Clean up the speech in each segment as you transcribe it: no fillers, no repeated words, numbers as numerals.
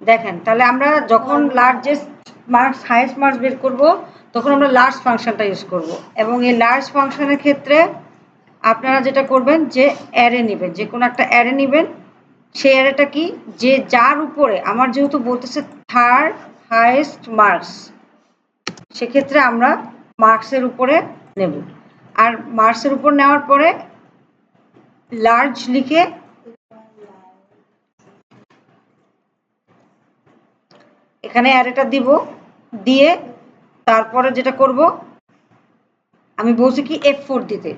দেখেন তাহলে আমরা যখন লার্জেস্ট মার্কস হাইয়েস্ট মার্কস বের করব তখন আমরা লার্জ ফাংশনটা ইউজ করব এবং এই লার্জ ফাংশনের ক্ষেত্রে আপনারা যেটা করবেন যে অ্যারে নেবেন, যে কোনো একটা অ্যারে নেবেন। সেই অ্যারেটা কি, যে যার উপরে আমার যেহেতু বলতেছে থার্ড হাইয়েস্ট মার্কস, সেক্ষেত্রে আমরা মার্কসের উপরে নেব। আর মার্কসের উপর নেওয়ার পরে লার্জ লিখে এখানে অ্যারেটা দিব, দিয়ে তারপরে যেটা করব আমি বলছি কি F4 দিতে,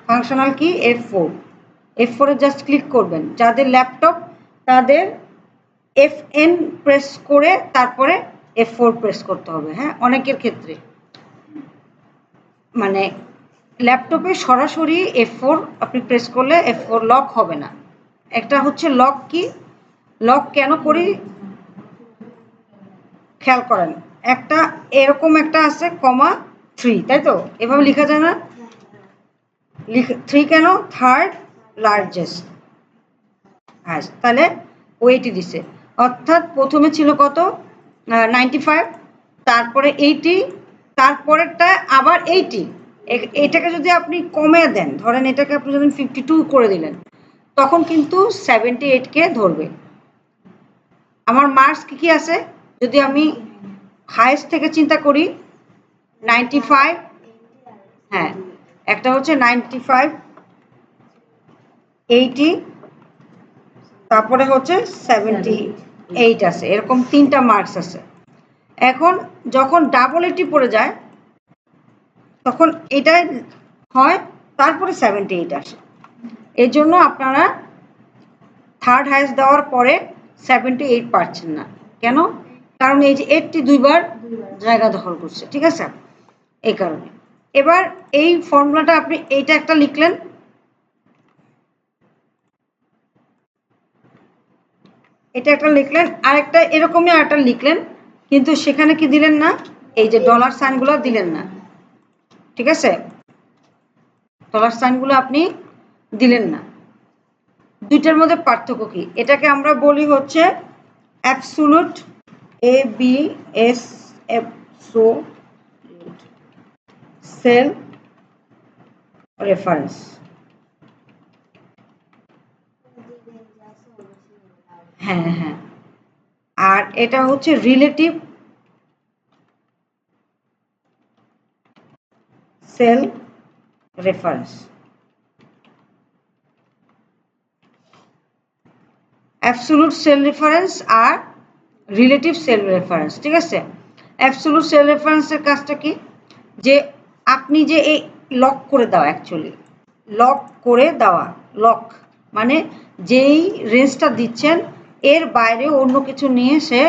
ফাংশনাল কি F4, F4 জাস্ট ক্লিক করবেন। যাদের ল্যাপটপ তাদের FN প্রেস করে তারপরে F4 প্রেস করতে হবে। হ্যাঁ, অনেকের ক্ষেত্রে মানে ল্যাপটপে সরাসরি F4 আপনি প্রেস করলে F4 লক হবে না। একটা হচ্ছে লক কি, লক কেন করি খেয়াল করেন, একটা এরকম একটা আছে কমা 3, তাই তো এভাবে লেখা যায় না? 3 কেন, থার্ড লার্জেস্ট। হ্যাঁ, তাহলে ওইটি দিছে, অর্থাৎ প্রথমে ছিল কত 95, তারপরে 80, তারপরেরটা আবার 80। এটাকে যদি আপনি কমে দেন, ধরেন এটাকে আপনি যদি 52 করে দিলেন, তখন কিন্তু 78কে ধরবে। আমার মার্কস কি কি আছে, যদি আমি হাইয়েস্ট থেকে চিন্তা করি 95, হ্যাঁ একটা হচ্ছে 95, 80, তারপরে হচ্ছে 78 আছে, এরকম 3টা মার্কস আছে। এখন যখন ডাবল 80 পড়ে যায় তখন এটাই হয়, তারপরে 78 আসে। এই জন্য আপনারা থার্ড হাইয়েস্ট দেওয়ার পরে 78 পাচ্ছেন না। কেন? কারণ এই যে 80 দুইবার জায়গা দখল করছে, ঠিক আছে, এই কারণে। এবার এই ফর্মুলাটা আপনি এইটা একটা লিখলেন, এটা একটা লিখলেন, আরেকটা এরকমই আরেকটা লিখলেন, কিন্তু সেখানে কি দিলেন না, এই যে ডলার সাইনগুলো দিলেন না, ঠিক আছে, ডলার সাইনগুলো আপনি দিলেন না। দুইটার মধ্যে পার্থক্য কি, এটাকে আমরা বলি হচ্ছে অ্যাবসোলুট, সেল রেফারেন্স। হ্যাঁ হ্যাঁ, আর এটা হচ্ছে relative cell reference. Absolute cell reference আর রিলেটিভ সেল রেফারেন্স, ঠিক আছে। অ্যাবসোলুট সেল রেফারেন্সের কাজটা কি, যে আপনি যে এই লক করে দেওয়া, অ্যাকচুয়ালি লক করে দেওয়া, লক মানে যেই রেঞ্জটা দিচ্ছেন এর বাইরে অন্য কিছু নিয়ে সে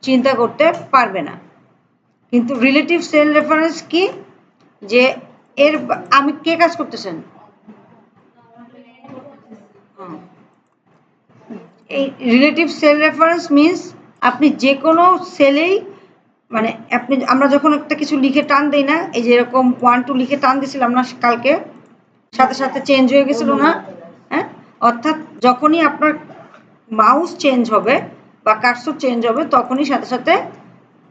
চিন্তা করতে পারবে না। কিন্তু রিলেটিভ সেল রেফারেন্স কি, যে এর আমি কে কাজ করতেছেন, এই রিলেটিভ সেল রেফারেন্স মিনস আপনি যে কোনো সেলেই, মানে আপনি আমরা যখন একটা কিছু লিখে টান দেই না, এই যে এরকম 1 2 লিখে টান দিছিলাম না কালকে, সাথে সাথে চেঞ্জ হয়ে গেছিল না, হ্যাঁ, অর্থাৎ যখনই আপনার মাউস চেঞ্জ হবে বা কার্সর চেঞ্জ হবে তখনই সাথে সাথে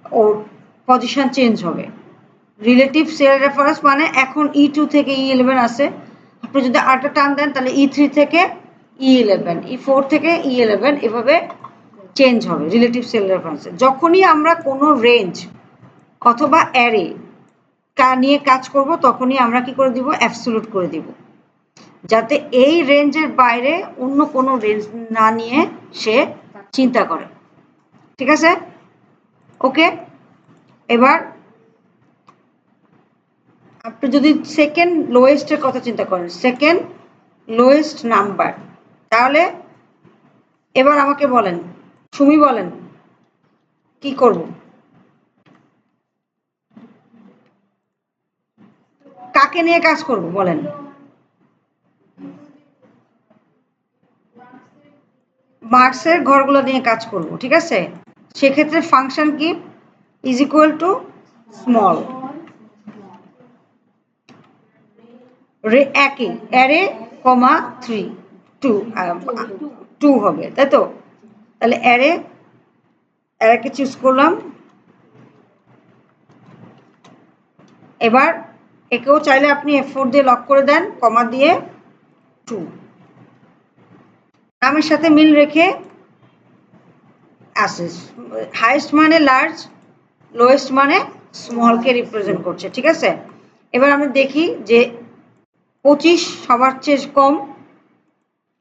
ওর পজিশন চেঞ্জ হবে। রিলেটিভ সেল রেফারেন্স মানে এখন E2 থেকে E11 আছে, আপনি যদি আরেকটা টান দেন তাহলে E3 থেকে E11, E4 থেকে E11, এভাবে চেঞ্জ হবে রিলেটিভ সেল রেফারেন্সে। যখনই আমরা কোনো রেঞ্জ অথবা অ্যারে নিয়ে কাজ করব তখনই আমরা কি করে দিব, অ্যাবসোলুট করে দিব, যাতে এই রেঞ্জের বাইরে অন্য কোনো রেঞ্জ না নিয়ে সে চিন্তা করে, ঠিক আছে, ওকে। এবার আপনি যদি সেকেন্ড লোয়েস্টের কথা চিন্তা করেন, সেকেন্ড লোয়েস্ট নাম্বার, তাহলে এবার আমাকে বলেন, সুমি বলেন কি করব, কাকে নিয়ে কাজ করব বলেন, মার্কসের ঘরগুলো নিয়ে কাজ করব, ঠিক আছে। সেক্ষেত্রে ফাংশন কি, ইজ ইকুয়াল টু স্মল রে, একই অ্যারে কমা 3 2 2 হবে, তাই তো। তাহলে অ্যারে এটাকে চুজ করলাম। এবার একেও চাইলে আপনি F4 দিয়ে লক করে দেন, কমা দিয়ে 2 নামের সাথে মিল রেখে আসে। হাইয়েস্ট মানে লার্জ, লোয়েস্ট মানে স্মলকে রিপ্রেজেন্ট করছে, ঠিক আছে। এবার আমরা দেখি যে 25 সবার চেয়ে কম,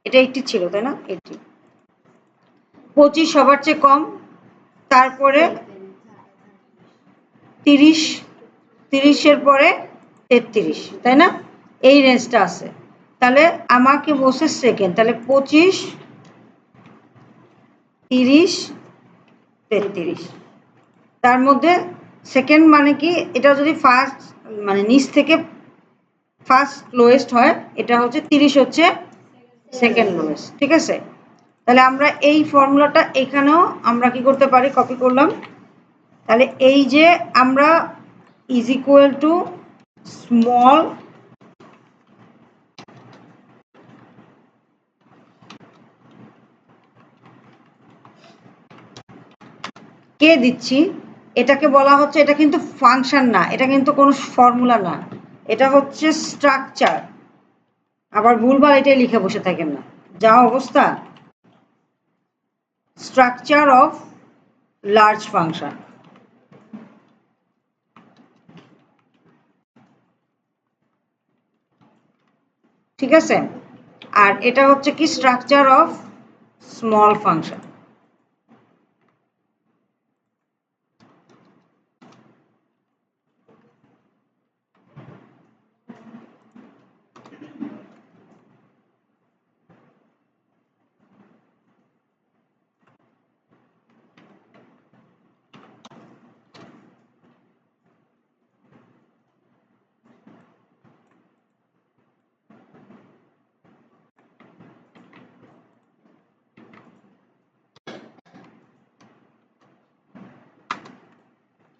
এটা 80 ছিল তাই না, 80, 25 সবার চেয়ে কম, তারপরে 30, 30-এর পরে 33, তাই না, এই রেঞ্জটা আছে। তাহলে আমাকে বসে সেকেন্ড, তাহলে 25, 30, 33, তার মধ্যে সেকেন্ড মানে কি, এটা যদি ফার্স্ট মানে নিচ থেকে ফার্স্ট লোয়েস্ট হয়, এটা হচ্ছে 30 হচ্ছে সেকেন্ড লোয়েস্ট, ঠিক আছে। তাহলে আমরা এই ফর্মুলাটা এখানেও আমরা কি করতে পারি, কপি করলাম। তাহলে এই যে আমরা ইজ ইকুয়াল টু স্মল কে দিচ্ছি, এটাকে বলা হচ্ছে, এটা কিন্তু ফাংশন না, এটা কিন্তু কোনো ফর্মুলা না, এটা হচ্ছে স্ট্রাকচার। আবার ভুলভাল এটাই লিখে বসে থাকেন না, যা অবস্থা। স্ট্রাকচার অফ লার্জ ফাংশন, ঠিক আছে। আর এটা হচ্ছে কি স্ট্রাকচার অফ স্মল ফাংশন।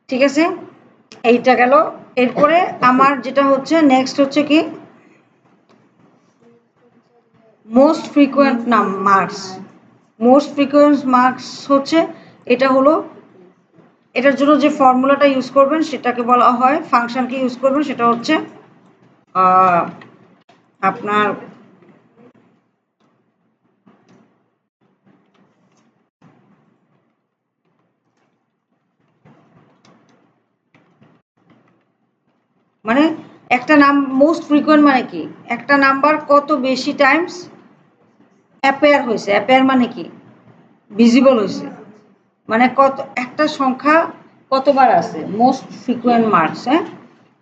ঠিক আছে, এইটা গেল। এরপরে আমার যেটা হচ্ছে নেক্সট হচ্ছে কি most frequent marks. Most frequent marks হচ্ছে, এটা হলো এটার জন্য যে ফর্মুলাটা ইউজ করবেন সেটাকে বলা হয়, ফাংশনকে ইউজ করবেন সেটা হচ্ছে আপনার মানে একটা নাম মোস্ট ফ্রিকোয়েন্ট মানে কি, একটা নাম্বার কত বেশি টাইমস অ্যাপেয়ার হয়েছে, অ্যাপেয়ার মানে কি ভিজিবল হয়েছে, মানে কত একটা সংখ্যা কতবার আছে, মোস্ট ফ্রিকোয়েন্ট মার্কস। হ্যাঁ,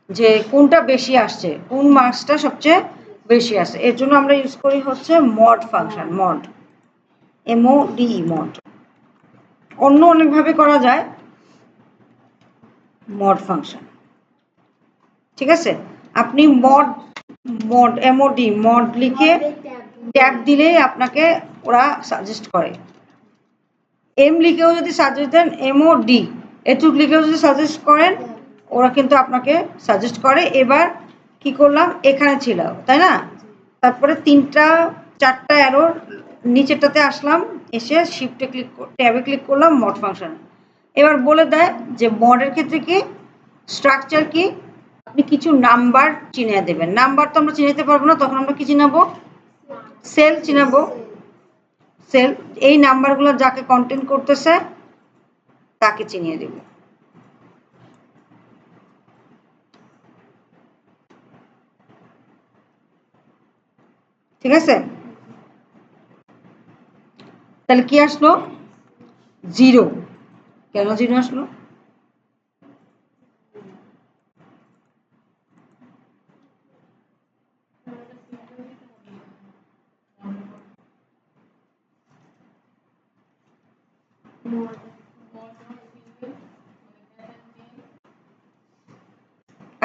যে কোনটা বেশি আসছে, কোন মার্কসটা সবচেয়ে বেশি আসে, এর জন্য আমরা ইউজ করি হচ্ছে mod function, mod, MOD, mod. অন্য অনেকভাবে করা যায় মড ফাংশন, ঠিক আছে। আপনি মড মড MOD মড লিখে ট্যাব দিলেই আপনাকে ওরা সাজেস্ট করে। এম লিখেও যদি সাজেস্ট দেন, MOD এটুক লিখেও যদি সাজেস্ট করেন, ওরা কিন্তু আপনাকে সাজেস্ট করে। এবার কি করলাম, এখানে ছিল তাই না, তারপরে 3টা 4টা অ্যারো নিচেরটাতে আসলাম, এসে শিফটে ক্লিক ট্যাবে ক্লিক করলাম মড ফাংশন। এবার বলে দেয় যে মডের ক্ষেত্রে কি স্ট্রাকচার কি, আপনি কিছু নাম্বার চিনিয়ে দেবেন। নাম্বার তো আমরা চিনাতে পারবো না, তখন আমরা কি চিনাবো, সেল চিনাবো, সেল। এই নাম্বারগুলো যাকে কন্টেন্ট করতেছে তাকে চিনিয়ে দেব, ঠিক আছে। তাহলে কি আসলো, 0। কেন 0 আসলো,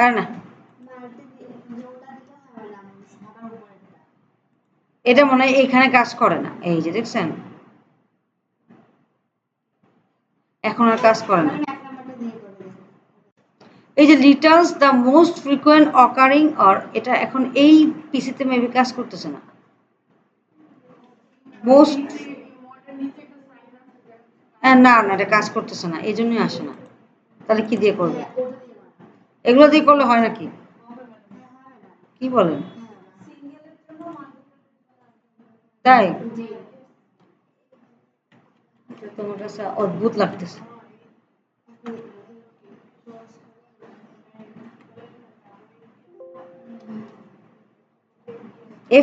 আর না, এটা মনে হয় এইখানে কাজ করে না, এই যে দেখছেন এখন আর কাজ করে না। এই যে Returns the most frequent occurring, or এটা এখন এই পিসিতে মেবি কাজ করতেছে না। মোস্ট, না না, এটা কাজ করতেছে না, এই জন্যই আসে না। তাহলে কি দিয়ে করবে? এগুলো দিয়ে করলে হয় নাকি? কি বলেন? তাই? তোমার কাছে অদ্ভুত লাগতেছে।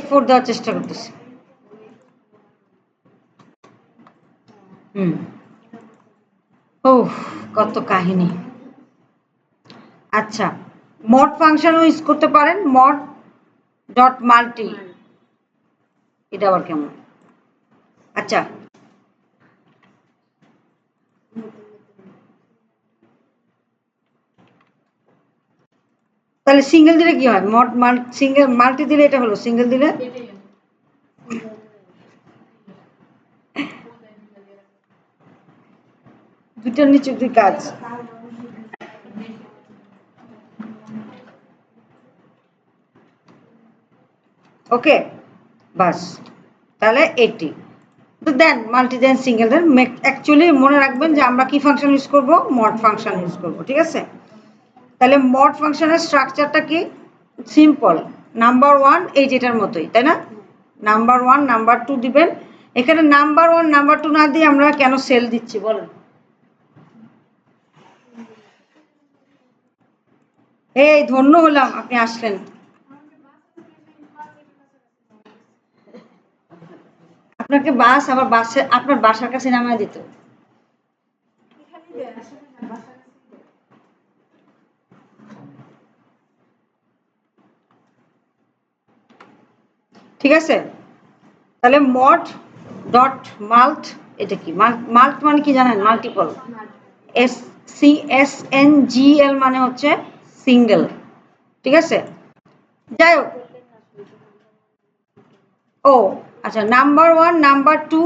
F4 দেওয়ার চেষ্টা করতেছি। ও, কত কাহিনী। আচ্ছা, মড ফাংশনও ইউজ করতে পারেন, মড ডট মাল্টি। এটা আবার কেমন? আচ্ছা, তাহলে সিঙ্গেল দিলে কি হয়? মড সিঙ্গেল, মাল্টি দিলে এটা হলো, সিঙ্গেল দিলে দুইটার নিচে দুই কাজ। ওকে, বাস, তাহলে 80। তো দেন মাল্টি দেন সিঙ্গেল দেন, অ্যাকচুয়ালি মনে রাখবেন যে আমরা কি ফাংশন ইউজ করব? মড ফাংশন ইউজ করব, ঠিক আছে? তাহলে মড ফাংশনের স্ট্রাকচারটা কি? সিম্পল, নাম্বার ওয়ান এই যেটার মতোই, তাই না? নাম্বার ওয়ান নাম্বার টু দিবেন। এখানে নাম্বার ওয়ান নাম্বার টু না দিয়ে আমরা কেন সেল দিচ্ছি বলেন? এই ধন্য হলাম আপনি আসলেন। আপনাকে বাস আবার বাসে আপনার বাসার কাছে নামায় দিত। ঠিক আছে, তাহলে মড ডট মাল্ট, এটা কি মাল্ট মানে কি জানেন? মাল্টিপল। এস CSNGL মানে হচ্ছে সিঙ্গেল, ঠিক আছে? যাই হোক, ও আচ্ছা, নাম্বার ওয়ান নাম্বার টু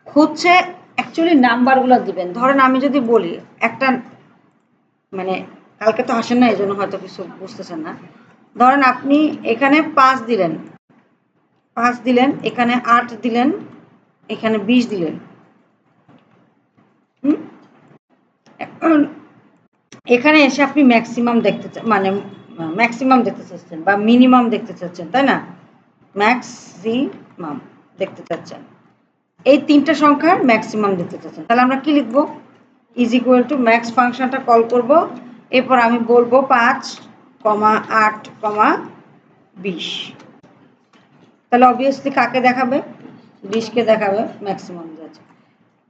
হচ্ছে অ্যাকচুয়ালি নাম্বারগুলো দিবেন। ধরেন আমি যদি বলি একটা, মানে কালকে তো আসেন না, এই জন্য হয়তো কিছু বুঝতেছেন না। ধরেন আপনি এখানে 5 দিলেন, 5 দিলেন, এখানে 8 দিলেন, এখানে 20 দিলেন। হুম, এখন এখানে এসে আপনি ম্যাক্সিমাম দেখতে মানে ম্যাক্সিমাম দেখতে চাচ্ছেন বা মিনিমাম দেখতে চাচ্ছেন, তাই না? ম্যাক্সিমাম দেখতে চাচ্ছেন, এই তিনটা সংখ্যার ম্যাক্সিমাম দেখতে চাচ্ছেন। তাহলে আমরা কি লিখবো? ইজ ইকুয়াল টু ম্যাক্স ফাংশনটা কল করব, এরপর আমি বলবো 5,8,20। তাহলে অবভিয়াসলি কাকে দেখাবে? 20কে দেখাবে, ম্যাক্সিমাম যাচ্ছে।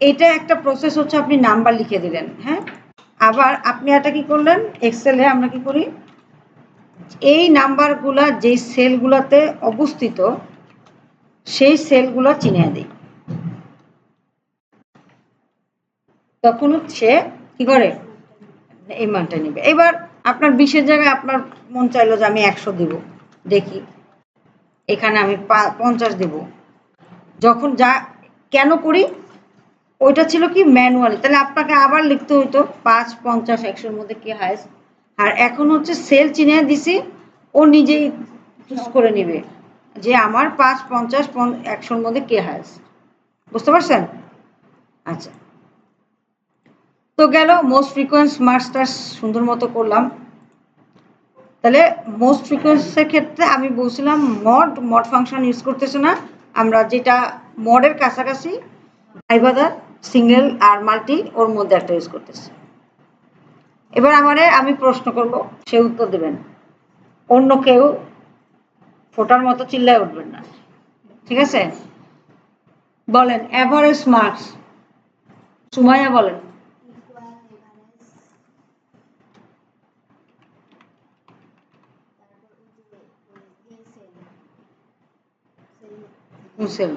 এটা একটা প্রসেস হচ্ছে, আপনি নাম্বার লিখে দিলেন, হ্যাঁ। আবার আপনি এটা কি করলেন? এক্সেলে আমরা কি করি? এই নাম্বারগুলা যেই সেলগুলোতে অবস্থিত সেই সেলগুলো চিনিয়ে দিই, তখন হচ্ছে কি করে এই মানটা নেবে। এবার আপনার 20-এর জায়গায় আপনার মন চাইলো যে আমি 100 দিব, দেখি এখানে আমি 50 দিব। যখন যা কেন করি? ওইটা ছিল কি ম্যানুয়ালি, তাহলে আপনাকে আবার লিখতে হইতো 5, 50, 100-র মধ্যে কি হাইস্ট। আর এখন হচ্ছে সেল চিনে দিছি, ও নিজেই চুজ করে নিবে যে আমার 5, 50, 100-র মধ্যে কে হাইস্ট। বুঝতে পারছেন? আচ্ছা, তো গেল মোস্ট ফ্রিকোয়েন্স মার্কসটা সুন্দর মতো করলাম। তাহলে মোস্ট ফ্রিকোয়েন্সের ক্ষেত্রে আমি বলছিলাম মড ফাংশন ইউজ করতেছে না, আমরা যেটা মডের কাছাকাছি ভাইবাদার সিঙ্গেল আর মাল্টি ওর মধ্যে একটা ইউজ করতেছি। এবার আমি প্রশ্ন করব, সে উত্তর দেবেন, অন্য কেউ ফোটার মতো চিল্লায় উঠবেন না, ঠিক আছে? বলেন এভারেজ মার্কস। সুমাইয়া বলেন। সেল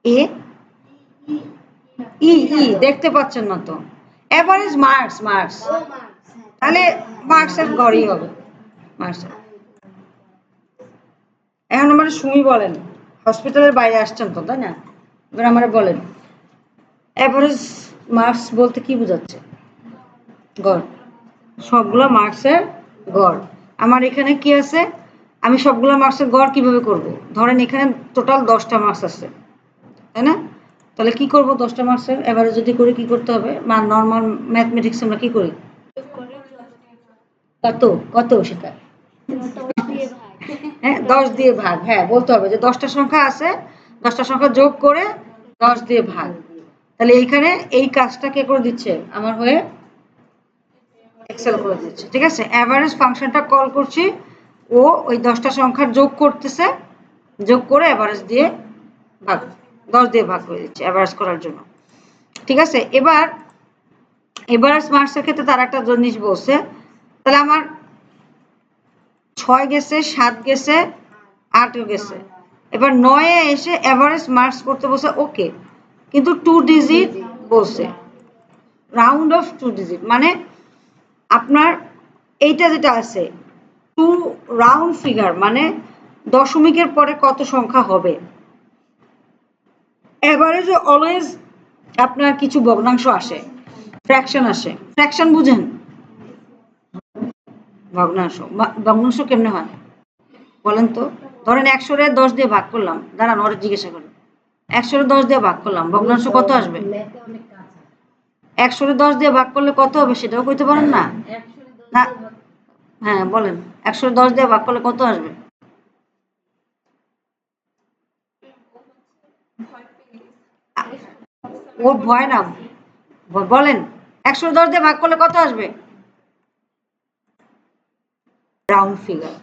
এ ই ই দেখতে পাচ্ছেন না তো? এভারেজ মার্কস, মার্কস, তাহলে মার্কসের ঘরই হবে মার্কসের। এখন আমার সুমি বলেন, হসপিটালের বাইরে আসছেন তো, তাই না? এবার আমার বলেন এভারেজ মার্কস বলতে কি বোঝাচ্ছে? গড়, সবগুলো মার্কসের গড়। আমার এখানে কি আছে? আমি সবগুলো মার্কসের গড় কিভাবে করব? ধরেন এখানে টোটাল 10টা মার্কস আছে, তাই না? তাহলে কি করব 10টা মার্কসের এবারে যদি করি কি করতে হবে নর্মাল ম্যাথমেটিক্স আমরা কি করি কত কত সেটা হ্যাঁ 10 দিয়ে ভাগ হ্যাঁ বলতে হবে যে 10টা সংখ্যা আছে 10টা সংখ্যা যোগ করে 10 দিয়ে ভাগ তাহলে এইখানে এই কাজটা কে করে দিচ্ছে আমার হয়ে এক্সেল করে দিচ্ছে ঠিক আছে অ্যাভারেজ ফাংশনটা কল করছি ও ওই 10টা সংখ্যার যোগ করতেছে যোগ করে অ্যাভারেজ দিয়ে ভাগ 10 দিয়ে ভাগ করে দিচ্ছে অ্যাভারেজ করার জন্য ঠিক আছে এবার এভারেজ মার্কসের ক্ষেত্রে তার একটা জিনিস বলছে তাহলে আমার 6 গেছে 7 গেছে 8 গেছে এবার 9 এ এসে এভারেজ মার্কস করতে বলছে ওকে কিন্তু 2 ডিজিট বলছে রাউন্ড অফ 2 ডিজিট মানে আপনার এইটা যেটা আছে 2 রাউন্ড ফিগার মানে দশমিকের পরে কত সংখ্যা হবে এভারেজে অলওয়েজ আপনার কিছু ভগ্নাংশ আসে ফ্র্যাকশন আসে ফ্র্যাকশন বুঝেন ভগ্নাংশ ভগ্নাংশ কেমনে হয় বলেন তো ধরেন 100 রে 10 দিয়ে ভাগ করলাম দাঁড়ান ওরে জিজ্ঞাসা করি 100 রে 10 দিয়ে ভাগ করলাম ভগ্নাংশ কত আসবে 100 রে 10 দিয়ে ভাগ করলে কত হবে সেটাও কইতে পারেন না না হ্যাঁ বলেন 100 রে 10 দিয়ে ভাগ করলে কত আসবে ও ভয় না বলেন 100 রে 10 দিয়ে ভাগ করলে কত আসবে রাউন্ড ফিগার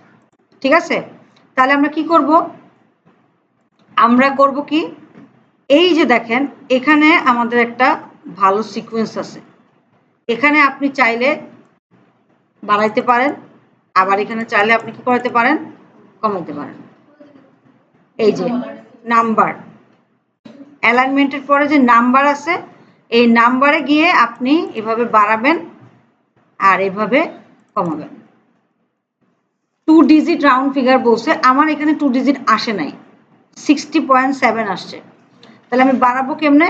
ঠিক আছে তাহলে আমরা কি করব আমরা করব কি এই যে দেখেন এখানে আমাদের একটা ভালো সিকোয়েন্স আছে এখানে আপনি চাইলে বাড়াইতে পারেন আবার এখানে চাইলে আপনি কি করতে পারেন কমাইতে পারেন এই যে নাম্বার অ্যালাইনমেন্টের পরে যে নাম্বার আছে এই নাম্বারে গিয়ে আপনি এভাবে বাড়াবেন আর এভাবে কমাবেন 2 ডিজিট রাউন্ড ফিগার বলছে আমার এখানে 2 ডিজিট আসে নাই 60.7 আসছে তাহলে আমি বাড়াবো কেমনে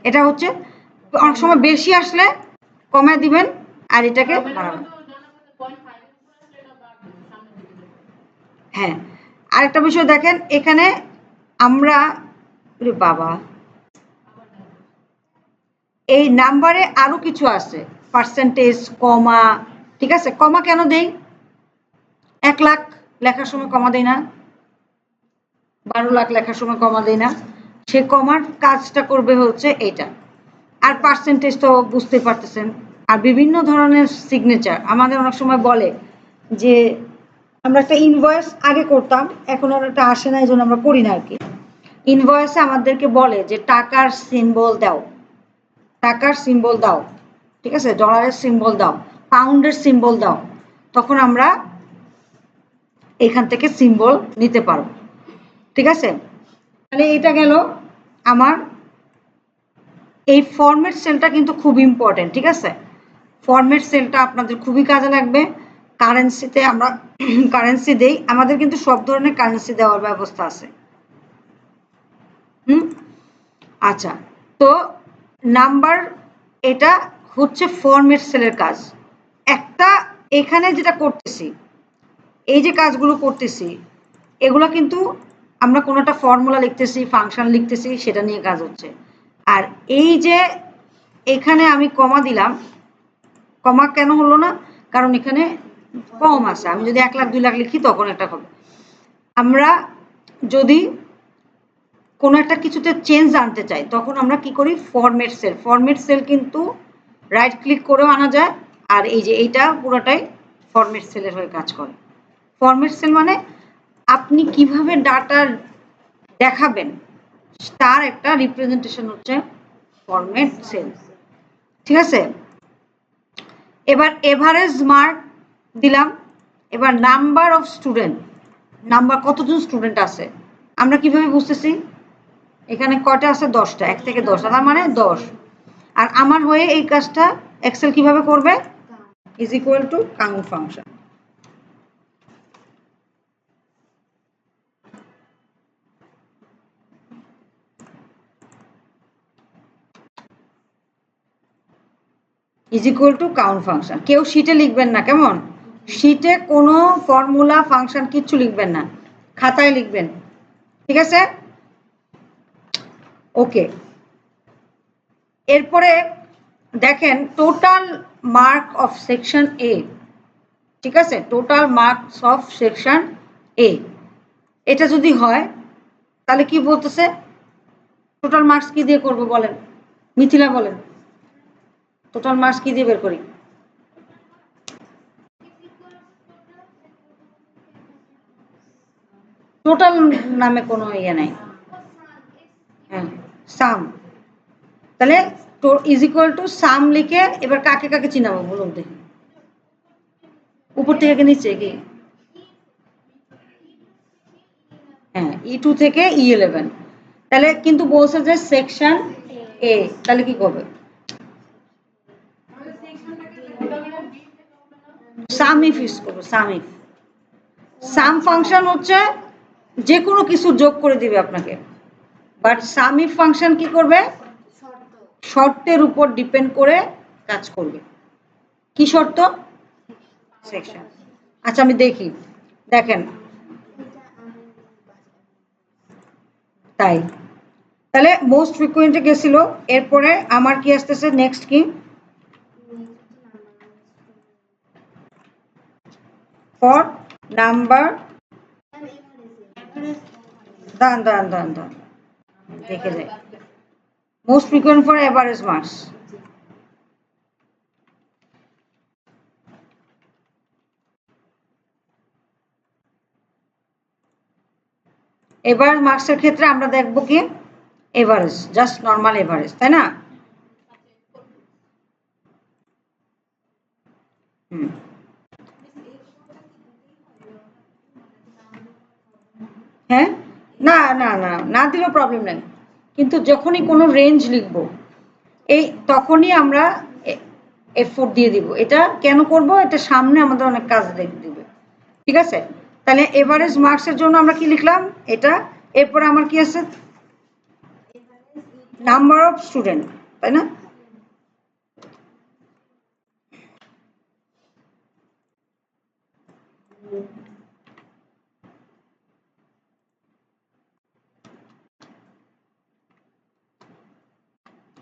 এটা হচ্ছে অনেক সময় বেশি আসলে কমায় দিবেন আর এটাকে বাড়াবেন হ্যাঁ আরেকটা বিষয় দেখেন এখানে আমরা বাবা এই নাম্বারে আরো কিছু আছে পার্সেন্টেজ কমা ঠিক আছে কমা কেন দেই 1 লাখ লেখার সময় কমা দেই না 12 লাখ লেখার সময় কমা দেই না সে কমার কাজটা করবে হচ্ছে এটা আর পার্সেন্টেজ তো বুঝতে পারতেছেন আর বিভিন্ন ধরনের সিগনেচার আমাদের অনেক সময় বলে যে আমরা একটা ইনভয়েস আগে করতাম এখন আর এটা আসে না এই জন্য আমরা করি না আর কি ইনভয়েসে আমাদেরকে বলে যে টাকার সিম্বল দাও টাকার সিম্বল দাও ঠিক আছে ডলারের সিম্বল দাও পাউন্ডের সিম্বল দাও তখন আমরা এখান থেকে সিম্বল নিতে পারবো ঠিক আছে তাহলে এটা গেল আমার এই ফরম্যাট সেলটা কিন্তু খুব ইম্পর্টেন্ট ঠিক আছে ফরম্যাট সেলটা আপনাদের খুবই কাজে লাগবে কারেন্সিতে আমরা কারেন্সি দেই আমাদের কিন্তু সব ধরনের কারেন্সি দেওয়ার ব্যবস্থা আছে আচ্ছা তো নাম্বার এটা হচ্ছে ফরম্যাট সেলের কাজ একটা এখানে যেটা করতেছি এই যে কাজগুলো করতেছি এগুলো কিন্তু আমরা কোনো একটা ফর্মুলা লিখতেছি ফাংশন লিখতেছি সেটা নিয়ে কাজ হচ্ছে আর এই যে এখানে আমি কমা দিলাম কমা কেন হলো না কারণ এখানে কম আছে আমি যদি 1 লাখ 2 লাখ লিখি তখন একটা হবে আমরা যদি কোনো একটা কিছুতে চেঞ্জ আনতে চাই তখন আমরা কি করি ফরম্যাট সেল কিন্তু রাইট ক্লিক করেও আনা যায় আর এই যে এইটা পুরোটাই ফরম্যাট সেলের হয়ে কাজ করে ফরম্যাট সেল মানে আপনি কিভাবে ডাটা দেখাবেন তার একটা রিপ্রেজেন্টেশন হচ্ছে ফরম্যাট সেল ঠিক আছে এবার এভারেজ মার্ক দিলাম এবার নাম্বার অফ স্টুডেন্ট নাম্বার কতজন স্টুডেন্ট আছে আমরা কিভাবে বুঝতেছি এখানে কয়টা আছে 10টা 1 থেকে 10 তার মানে 10 আর আমার হয়ে এই কাজটা এক্সেল কিভাবে করবে is equal to count function is equal to count function কেউ শিটে লিখবেন না কেমন শিটে কোনো ফর্মুলা ফাংশন কিচ্ছু লিখবেন না খাতায় লিখবেন, ঠিক আছে? ওকে, এরপরে দেখেন টোটাল মার্ক অফ সেকশন এ, ঠিক আছে? টোটাল মার্কস অফ সেকশন এ, এটা যদি হয় তাহলে কি বলতেছে? টোটাল মার্কস কি দিয়ে করবো বলেন, মিথিলা বলেন, টোটাল মার্কস কি দিয়ে বের করি? টোটাল নামে কোনো ইয়ে নাই, হ্যাঁ সাম, তাহলে ইজ ইকুয়াল টু সাম লিখে এবার কাকে কাকে চিনাবো বলুন দেখি, উপর থেকে নিচে কি? হ্যাঁ E2 থেকে E11, তাহলে কিন্তু বলছে যে সেকশন এ, তাহলে কি করবে? সাম ইফ ইউজ করবো, সাম ইফ। সাম ফাংশন হচ্ছে যে কোনো কিছু যোগ করে দিবে আপনাকে, বাট সাম ইফ ফাংশন কি করবে? শর্তের উপর ডিপেন্ড করে কাজ করবে। কি শর্ত? সেকশন। আচ্ছা আমি দেখি, দেখেন তাই, তাহলে মোস্ট ফ্রিকুয়েন্টে গেছিল, এরপরে আমার কি আসতেছে নেক্সট কি? ফর নাম্বার, দান দান দান দান দেখে যাই, most frequent for average marks, average মার্কসের ক্ষেত্রে আমরা দেখবো কি? এভারেজ, জাস্ট নর্মাল এভারেজ, তাই না? হুম, হ্যাঁ, না না না না দিলেও প্রবলেম নেই, কিন্তু যখনই কোনো রেঞ্জ লিখবো এই তখনই আমরা F4 দিয়ে দিব। এটা কেন করব? এটা সামনে আমাদের অনেক কাজ দিবে, ঠিক আছে? তাহলে এভারেজ মার্কসের জন্য আমরা কি লিখলাম এটা, এরপরে আমার কি আছে? নাম্বার অফ স্টুডেন্ট, তাই না?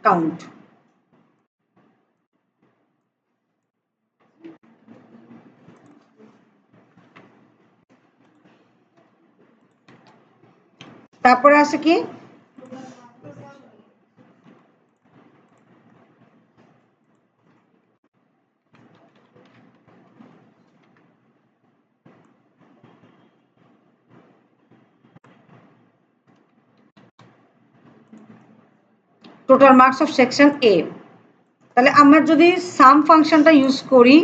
কাউন্ট, তারপরে আছে কি? টোটাল মার্কস অফ সেকশন এ, তাহলে আমরা যদি সাম ফাংশনটা ইউজ করি,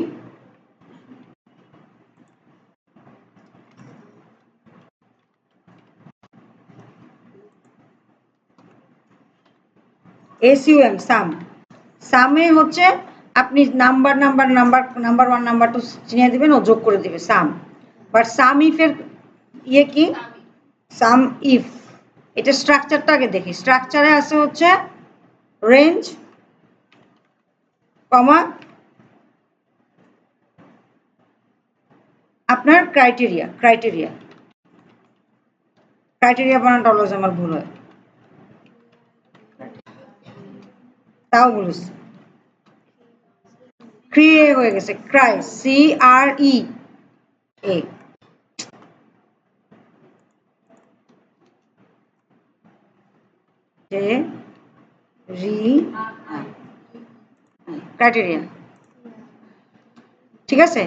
SUM সাম, সামে হচ্ছে আপনি number number number number one number two চিনিয়ে দিবেন, ও যোগ করে দিবে সাম। বাট সাম ইফের ইয়ে কি? সাম ইফ, এটা স্ট্রাকচারটা আগে দেখি, স্ট্রাকচারে আছে হচ্ছে রেঞ্জ কমা আপনার ক্রাইটেরিয়া, ক্রাইটেরিয়া, ক্রাইটেরিয়া বানানটা অলওয়েজ আমার ভুল হয়, তাও বলিস ক্রিয়ে হয়ে গেছে, ক্রাই, CRE, যে রি ক্রাইটেরিয়া, ঠিক আছে?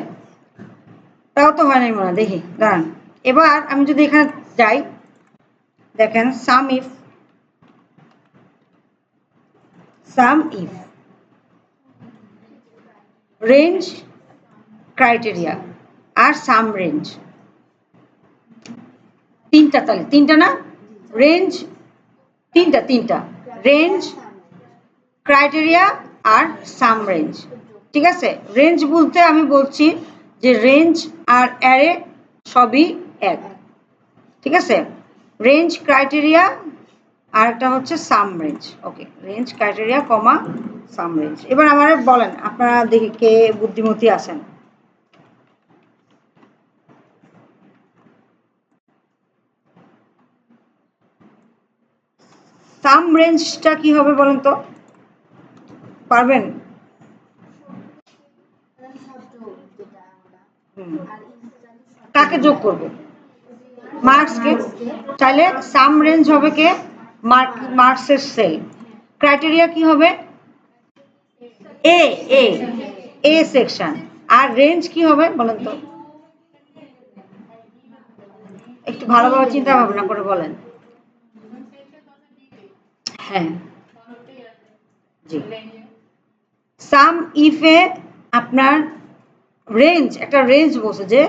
তাও তো হয় নাই মনে হয়, দেখি দাঁড়ান, এবার আমি যদি এখানে যাই, দেখেন সাম ইফ রেঞ্জ ক্রাইটেরিয়া আর সাম রেঞ্জ, তিনটা, তাহলে তিনটা না? রেঞ্জ তিনটা, তিনটা রেঞ্জ, ক্রাইটেরিয়া আর সাম রেঞ্জ, ঠিক আছে? রেঞ্জ বলতে আমি বলছি যে রেঞ্জ আর অ্যারে সবই এক, ঠিক আছে? রেঞ্জ, ক্রাইটেরিয়া আর একটা হচ্ছে সাম রেঞ্জ, ওকে, রেঞ্জ ক্রাইটেরিয়া কমা সাম রেঞ্জ। এবার আমার বলেন আপনারা দেখি কে বুদ্ধিমতী আছেন। সাম রেঞ্জটা কি হবে বলেন তো, পারবেন? কাকে যোগ করবে? মার্কসকে। তাহলে সাম রেঞ্জ হবে কে? মার্কসের সেল। ক্রাইটেরিয়া কি হবে? এ এ এ সেকশন। আর রেঞ্জ কি হবে বলেন তো, একটু ভালোভাবে চিন্তা ভাবনা করে বলেন। হ্যাঁ জি, সাম ইফে আপনার রেঞ্জ, একটা রেঞ্জ বলছে যে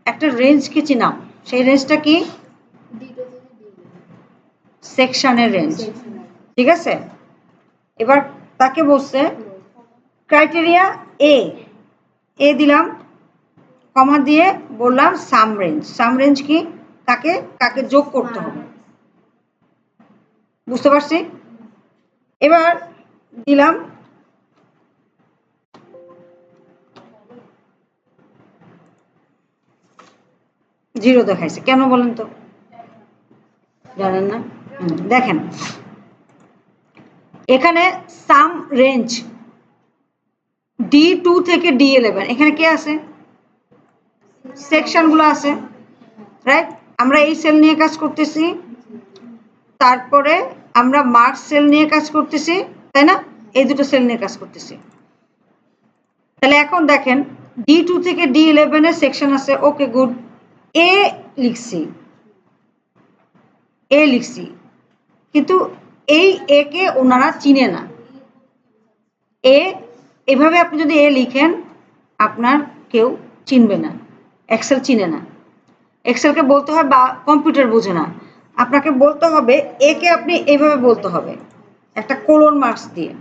একটা রেঞ্জকে চিনাও, সেই রেঞ্জটা কি? সেকশনের রেঞ্জ। ঠিক আছে, এবার তাকে বলছে ক্রাইটেরিয়া এ, এ দিলাম, কমা দিয়ে বললাম সাম রেঞ্জ। সাম রেঞ্জ কি? কাকে কাকে যোগ করতে হবে, বুঝতে পারছি? এবার দিলাম জিরো দেখাইছে কেন বলেন তো, জানেন না? দেখেন এখানে সাম রেঞ্জ D2 থেকে D11, এখানে কে আছে? সেকশনগুলো আছে, রাইট? আমরা এই সেল নিয়ে কাজ করতেছি, তারপরে আমরা মার্কস সেল নিয়ে কাজ করতেছি, তাই না? এই দুটো সেল নিয়ে কাজ করতেছি। তাহলে এখন দেখেন D2 থেকে D11 এর সেকশন আছে, ওকে গুড। এ লিখছি, এ লিখছি, কিন্তু এই এ কে ওনারা চিনে না। এ এভাবে আপনি যদি এ লিখেন আপনার কেউ চিনবে না, এক্সেল চিনে না। এক্সেলকে বলতে হয় বা কম্পিউটার বোঝে না, আপনাকে বলতে হবে এ কে আপনি এইভাবে বলতে হবে, একটা কোলন মার্কস দিয়ে।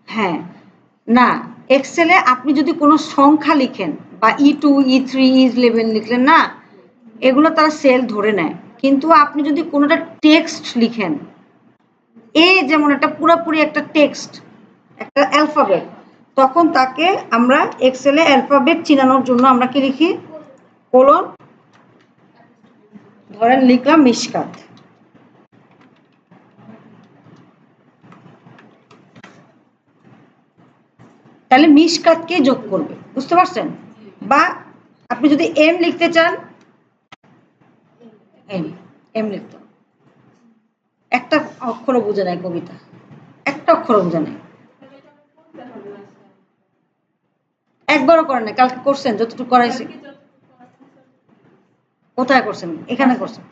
হ্যাঁ, না, এক্সেলে আপনি যদি কোনো সংখ্যা লিখেন বা E2 E3 E11 লিখলেন না, এগুলো তারা সেল ধরে নেয়। কিন্তু আপনি যদি কোনোটা টেক্সট লিখেন, এ যেমন একটা পুরোপুরি একটা টেক্সট, একটা অ্যালফাবেট, তখন তাকে আমরা এক্সেলে অ্যালফাবেট চিনানোর জন্য আমরা কি লিখি? কোলন। ধরেন লিখলাম মিশকাত, তাহলে মিশকাতকে যোগ করবে, বুঝতে পারছেন? বা আপনি যদি এম লিখতে চান, এম এম লিখতে, একটা অক্ষরও বোঝে নাই কবিতা, একটা অক্ষরও বোঝে নাই, একবারও করেন না, কালকে করছেন যতটুকু করাইছি। কোথায় করছেন? এখানে করছেন।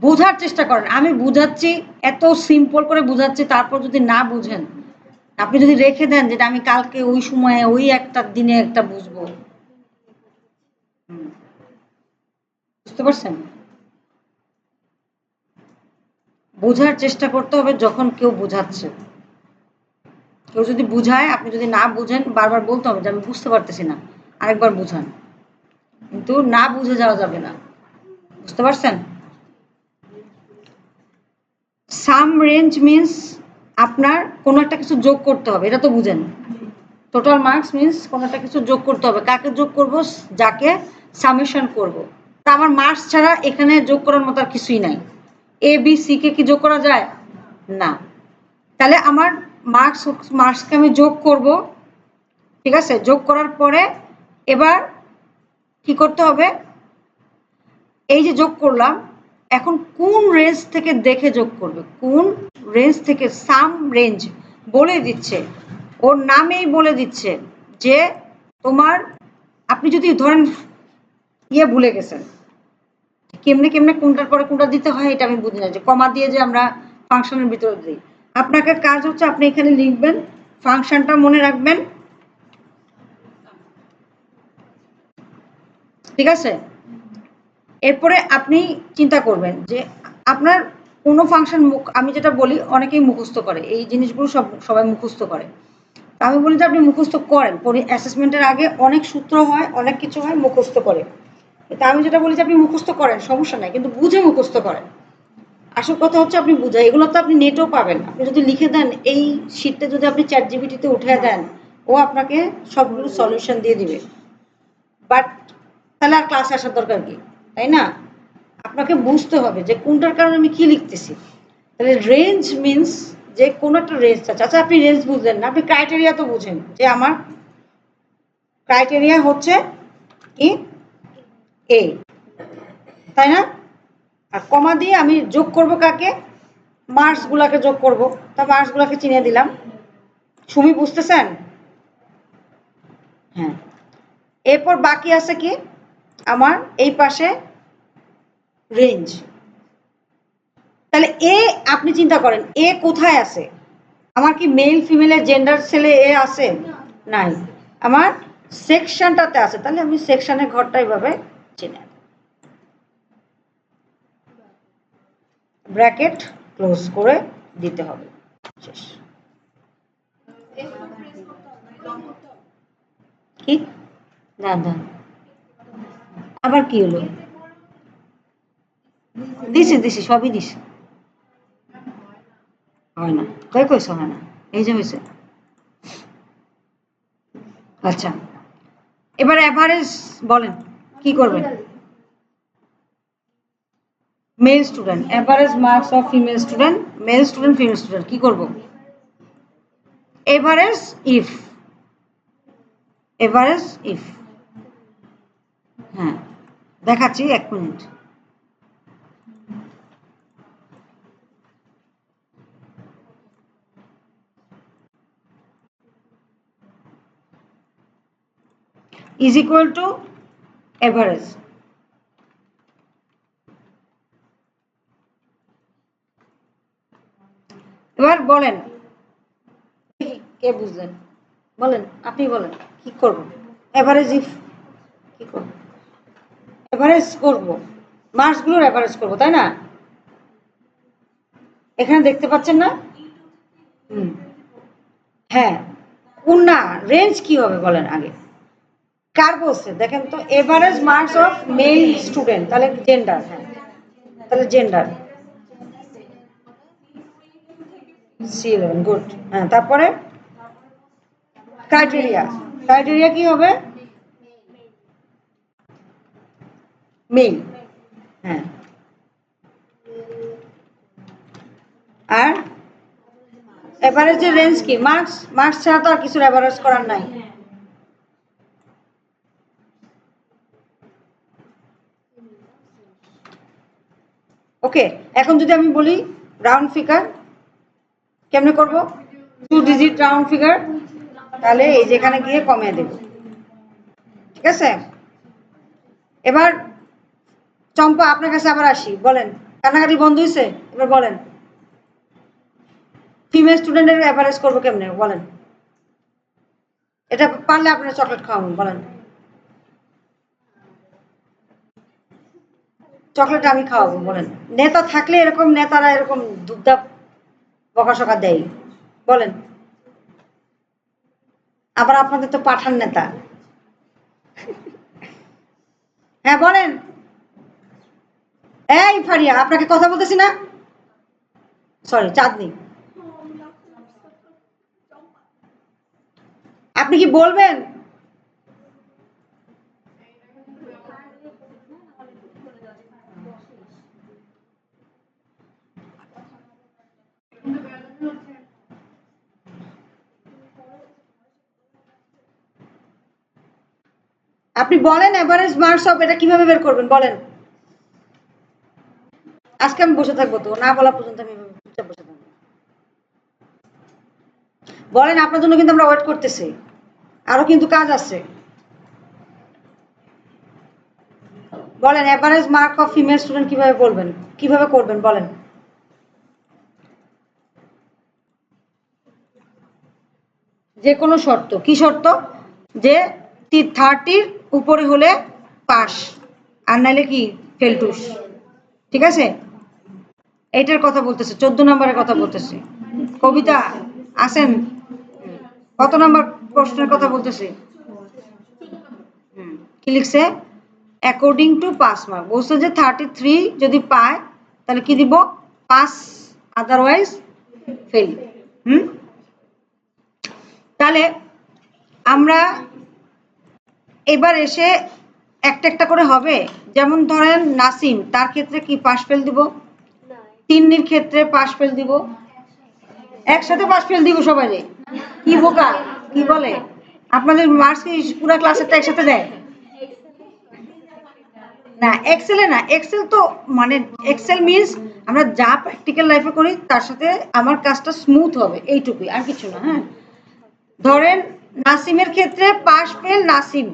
বোঝার চেষ্টা করেন, আমি বুঝাচ্ছি, এত সিম্পল করে বুঝাচ্ছি, তারপর যদি না বুঝেন, আপনি যদি রেখে দেন যেটা আমি কালকে ওই সময়ে ওই একটা দিনে একটা বুঝবো, বুঝতে পারছেন? বোঝার চেষ্টা করতে হবে যখন কেউ বোঝাচ্ছে, কেউ যদি বুঝায়, আপনি যদি না বুঝেন বারবার বলতে হবে যে আমি বুঝতে পারতেছি না, আরেকবার বুঝান, কিন্তু না বুঝে যাওয়া যাবে না, বুঝতে পারছেন? সাম রেঞ্জ মিনস আপনার কোনো একটা কিছু যোগ করতে হবে, এটা তো বুঝেন। টোটাল মার্কস মিনস কোনো একটা কিছু যোগ করতে হবে, কাকে যোগ করব? যাকে সামেশন করব। তা আমার মার্কস ছাড়া এখানে যোগ করার মতো আর কিছুই নাই। এ বি সি কে কি যোগ করা যায়? না। তাহলে আমার মার্কসকে আমি যোগ করব, ঠিক আছে? যোগ করার পরে এবার কি করতে হবে? এই যে যোগ করলাম, এখন কোন রেঞ্জ থেকে দেখে যোগ করবে, কোন রেঞ্জ থেকে, সাম রেঞ্জ বলে দিচ্ছে, ওর নামেই বলে দিচ্ছে যে তোমার, আপনি যদি ধরেন ইয়ে ভুলে গেছেন কেমনে কেমনে কোনটার পরে কোনটা দিতে হয়, এটা আমি বুঝি না, যে কমা দিয়ে যে আমরা ফাংশনের ভিতরে দিই। আপনাকে কাজ হচ্ছে আপনি এখানে লিখবেন, ফাংশনটা মনে রাখবেন, ঠিক আছে? এরপরে আপনি চিন্তা করবেন যে আপনার কোনো ফাংশন, আমি যেটা বলি অনেকেই মুখস্থ করে এই জিনিসগুলো, সবাই মুখস্থ করে। আমি বলি যে আপনি মুখস্থ করেন, অ্যাসেসমেন্টের আগে অনেক সূত্র হয়, অনেক কিছু হয়, মুখস্থ করে। তা আমি যেটা বলি যে আপনি মুখস্থ করেন, সমস্যা নাই, কিন্তু বুঝে মুখস্থ করেন। আসল কথা হচ্ছে আপনি বুঝা, এগুলো তো আপনি নেটেও পাবেন, আপনি যদি লিখে দেন এই শীটটা, যদি আপনি চ্যাট জিপিটিতে উঠে দেন, ও আপনাকে সবগুলো সলিউশন দিয়ে দিবে। বাট তাহলে আর ক্লাসে আসার দরকার কি, তাই না? আপনাকে বুঝতে হবে যে কোনটার কারণে আমি কি লিখতেছি। তাহলে রেঞ্জ মিনস যে কোনো একটা রেঞ্জ আছে। আচ্ছা আপনি রেঞ্জ বুঝলেন না, আপনি ক্রাইটেরিয়া তো বুঝেন যে আমার ক্রাইটেরিয়া হচ্ছে কি এ, তাই না? আর কমা দিয়ে আমি যোগ করব কাকে? মার্কসগুলোকে যোগ করব। তা মার্কসগুলোকে চিনিয়ে দিলাম। সুমি বুঝতেছেন? হ্যাঁ। এরপর বাকি আছে কি আমার এই পাশে রেঞ্জ। তাহলে এ আপনি চিন্তা করেন এ কোথায় আছে? আমার কি মেল ফিমেলের জেন্ডার সেলে এ আছে? নাই, আমার সেকশনটাতে আছে। তাহলে আমি সেকশনের ঘরটা এইভাবে চিনে ব্র্যাকেট ক্লোজ করে দিতে হবে। শেষ। কি না না আবার কি হলো? দিছি দিছি সবই দিছি। হয় না, কই কইছো হয় না, এই যে হয়েছে। আচ্ছা এবার এভারেজ বলেন কি করবেন? Male student, average marks of female student, male student female student কি করব? এভারেজ ইফ, এভারেজ ইফ, হ্যাঁ দেখাচ্ছি এক minute. Is equal to average. এবার বলেন কে বুঝলেন? বলেন আপনি বলেন কি করব? এভারেজ ইফ কি করব? এভারেজ করব, মার্কসগুলোর এভারেজ করব, তাই না? এখানে দেখতে পাচ্ছেন না? হুম হ্যাঁ, কোন না রেঞ্জ কি হবে বলেন আগে? কার বলছে দেখেন তো? Average marks of male student, তাহলে জেন্ডার, হ্যাঁ তাহলে জেন্ডার C11 গুড। হ্যাঁ তারপরে ক্রাইটেরিয়া, ক্রাইটেরিয়া কি হবে? মেল, হ্যাঁ। আর এভারেজের রেঞ্জ কি? মার্কস, মার্কস ছাড়া তো আর কিছু এভারেজ করার নাই। ওকে, এখন যদি আমি বলি রাউন্ড ফিগার কেমনে করব? 2 ডিজিট রাউন্ড ফিগার, তাহলে এই যেখানে গিয়ে কমিয়ে দেব। ঠিক আছে, এবার চম্পা আপনার কাছে আবার আসি, বলেন কান্নাকাটি বন্ধ হয়েছে? এবার বলেন ফিমেল স্টুডেন্টের এভারেজ করবো কেমনে বলেন? এটা পারলে আপনারা চকলেট খাওয়াবেন, বলেন। চকলেট আমি খাওয়াবো, বলেন। নেতা থাকলে এরকম নেতারা এরকম দুধদাপ বকাশকা দেয়, বলেন। আবার আপনাদের তো পাঠান নেতা। হ্যাঁ বলেন। এই ফারিয়া আপনাকে কথা বলতেছি না, সরি চাঁদনি, আপনি কি বলবেন? আপনি বলেন এভারেজ মার্কস অফ এটা কিভাবে বের করবেন বলেন। আজকে আমি বসে থাকবো তো, না বলা পর্যন্ত আমি চুপচাপ বসে থাকবো। বলেন, আপনার জন্য কিন্তু আমরা ওয়েট করতেছি, আরো কিন্তু কাজ আছে। বলেন average mark of female student কিভাবে বলবেন, কিভাবে করবেন বলেন। যে কোনো শর্ত, কি শর্ত? যে 30-র উপরে হলে পাস, আর নাইলে কি ফেলটুস। ঠিক আছে, এইটার কথা বলতেছে, 14 নম্বরের কথা বলতেছে। কবিতা আসেন, কত নম্বর প্রশ্নের কথা বলতেছে? কি লিখছে? অ্যাকর্ডিং টু পাস মার্ক বলছে যে 33 যদি পায় তাহলে কি দিব? Pass, otherwise fail. হুম, তাহলে আমরা এবার এসে একটা একটা করে হবে। যেমন ধরেন নাসিম, তার ক্ষেত্রে কি পাশ ফেল দিব, তিন্নির ক্ষেত্রে পাশ ফেল দিব, একসাথে পাশ ফেল দিব সবাই। কি বোকা, কি বলে আপনাদের মার্কস কি পুরো ক্লাসেরটা একসাথে দেয়? না এক্সেলে না, এক্সেল তো মানে এক্সেল মিন্স আমরা যা প্র্যাকটিক্যাল লাইফে করি তার সাথে আমার কাজটা স্মুথ হবে, এইটুকুই, আর কিছু না। হ্যাঁ, ধরেন নাসিমের ক্ষেত্রে পাস ফেল নাসিম,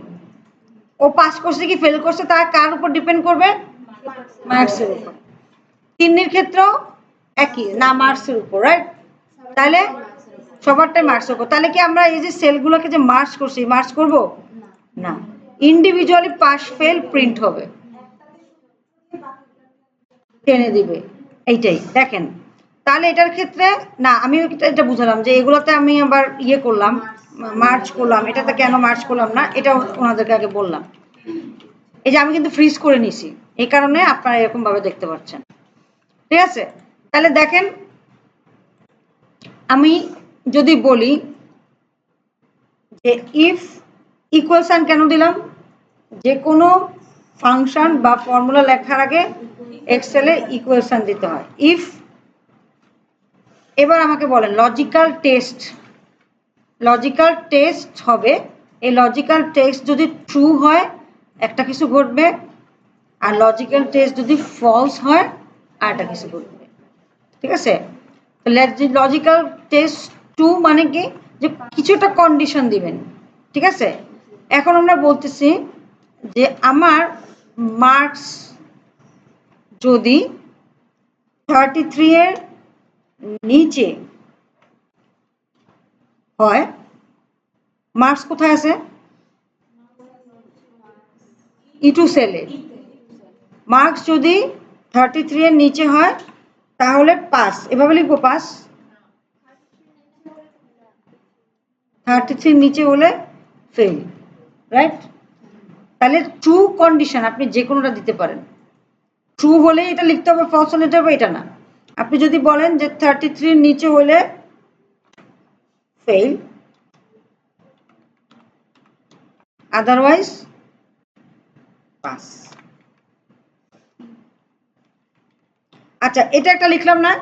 ও পাস করছে কি ফেল করছে তা কার উপর ডিপেন্ড করবে? মার্কসের উপর। তিন্নির ক্ষেত্রেও একই, না মার্কসের উপর, রাইট? তাহলে সবারটাই মার্কসের উপর। তাহলে কি আমরা এই যে সেলগুলোকে যে মার্কস করছি, মার্কস করব না, ইন্ডিভিজুয়ালি পাস ফেল প্রিন্ট হবে, টেনে দিবে, এইটাই দেখেন। তাহলে এটার ক্ষেত্রে না, আমি এটা বুঝালাম যে এগুলোতে আমি আবার ইয়ে করলাম, মার্চ করলাম, এটাতে কেন মার্চ করলাম না এটা ওনাদেরকে আগে বললাম। এই যে আমি কিন্তু ফ্রিজ করে নিছি, এই কারণে আপনারা এরকম ভাবে দেখতে পাচ্ছেন, ঠিক আছে? তাহলে দেখেন, আমি যদি বলি যে ইফ ইকুয়াল সাইন কেন দিলাম, যে কোনো ফাংশন বা ফর্মুলা লেখার আগে এক্সেলে ইকুয়াল সাইন দিতে হয়। ইফ, এবার আমাকে বলেন লজিক্যাল টেস্ট হবে, এই লজিক্যাল টেস্ট যদি ট্রু হয় একটা কিছু ঘটবে, আর লজিক্যাল টেস্ট যদি ফলস হয় আর একটা কিছু ঘটবে, ঠিক আছে? লজিক্যাল টেস্ট টু মানে কি, যে কিছু একটা কন্ডিশন দিবেন, ঠিক আছে? এখন আমরা বলতেছি যে আমার মার্কস যদি 33 এর নিচে হয়, মার্কস কোথায় আছে? E2 সেলে। মার্কস যদি 33 এর নিচে হয় তাহলে পাস, এভাবে লিখবো পাস। 33 নিচে হলে ফেল, রাইট? তাহলে ট্রু কন্ডিশন আপনি যে কোনোটা দিতে পারেন, ট্রু হলে এটা লিখতে হবে, ফলস হলে লিখতে হবে, এটা না। আপনি যদি বলেন যে 33 এর নিচে হলে ফেল, আদারওয়াইজ পাস। আচ্ছা, এটা একটা লিখলাম না,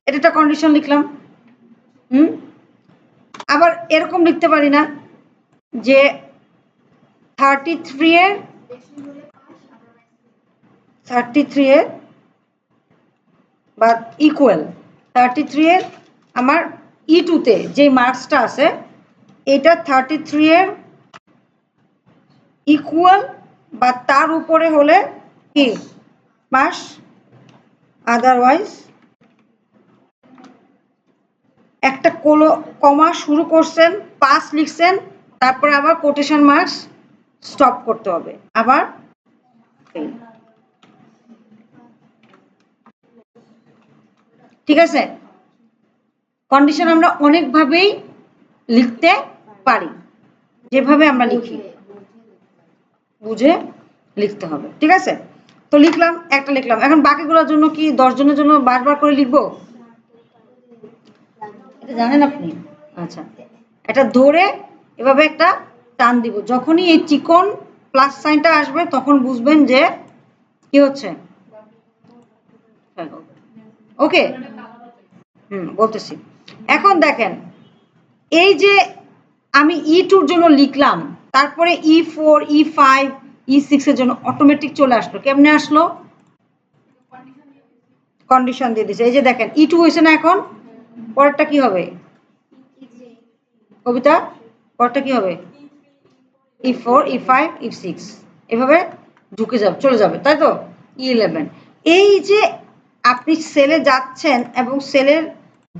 এটা একটা কন্ডিশন লিখলাম। আবার এরকম লিখতে পারি না যে 33 এর বা ইকুয়াল 33 এর আমার E2 তে যে মার্কসটা আছে এটা 33 এর ইকুয়াল বা তার উপরে হলে কি পাস, আদারওয়াইজ। একটা কমা শুরু করছেন, পাস লিখছেন, তারপরে আবার কোটেশন মার্কস স্টপ করতে হবে, আবার ঠিক আছে? কন্ডিশন আমরা অনেকভাবেই লিখতে পারি, যেভাবে আমরা লিখি বুঝে লিখতে হবে, ঠিক আছে? তো লিখলাম, একটা লিখলাম, এখন বাকিগুলোর জন্য কি 10 জনের জন্য বারবার করে লিখবো? এটা জানেন আপনি? আচ্ছা, এটা ধরে এভাবে একটা টান দিব, যখনই এই চিকন প্লাস সাইনটা আসবে তখন বুঝবেন যে কি হচ্ছে। ওকে, বলতেছি। এখন দেখেন, এই যে আমি E2 এর জন্য লিখলাম, তারপরে E4 E5 E6 এর জন্য অটোমেটিক চলে আসলো, কেমনে আসলো? কন্ডিশন দিয়ে দিছে। এই যে দেখেন E2 হয়েছে না, এখন পরেরটা কি হবে কবিতা? পরেরটা কি হবে? E4 E5 E6, এভাবে ঢুকে যাবে, চলে যাবে, তাই তো? E11। এই যে আপনি সেলে যাচ্ছেন এবং সেলের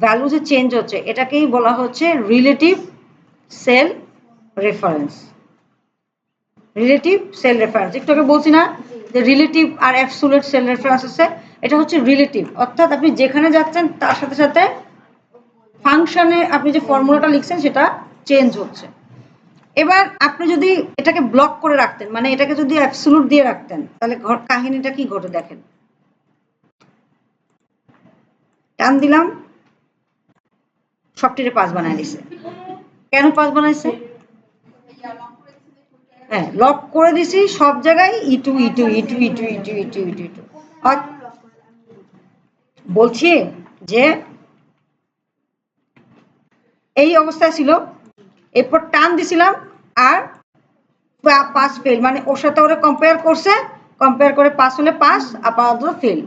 ভ্যালু যে চেঞ্জ হচ্ছে, এটাকেই বলা হচ্ছে relative cell reference. Relative cell reference, একটু আগে বলছি না যে রিলেটিভ আর অ্যাবসোলিউট সেল রেফারেন্স আছে, এটা হচ্ছে রিলেটিভ, অর্থাৎ আপনি যেখানে যাচ্ছেন তার সাথে সাথে ফাংশনে আপনি যে ফর্মুলাটা লিখছেন সেটা চেঞ্জ হচ্ছে। এবার আপনি যদি এটাকে ব্লক করে রাখতেন, মানে এটাকে যদি অ্যাবসোলুট দিয়ে রাখতেন, তাহলে কাহিনীটা কি ঘটে দেখেন। টান দিলাম, সবটিরে পাস বানায় দিছে, কেন পাস বানাইছে? হ্যাঁ, লক করে দিছি সব জায়গায় ইটু ইটু ইটু ইটু ইটু ইটু ইটু ইটু। বলছি যে এই অবস্থা ছিল, এরপর টান দিছিলাম আর পাস ফেল, মানে ওর সাথে ওরা কম্পেয়ার করছে, কম্পেয়ার করে পাস হলে পাস, আপাতত ফেল।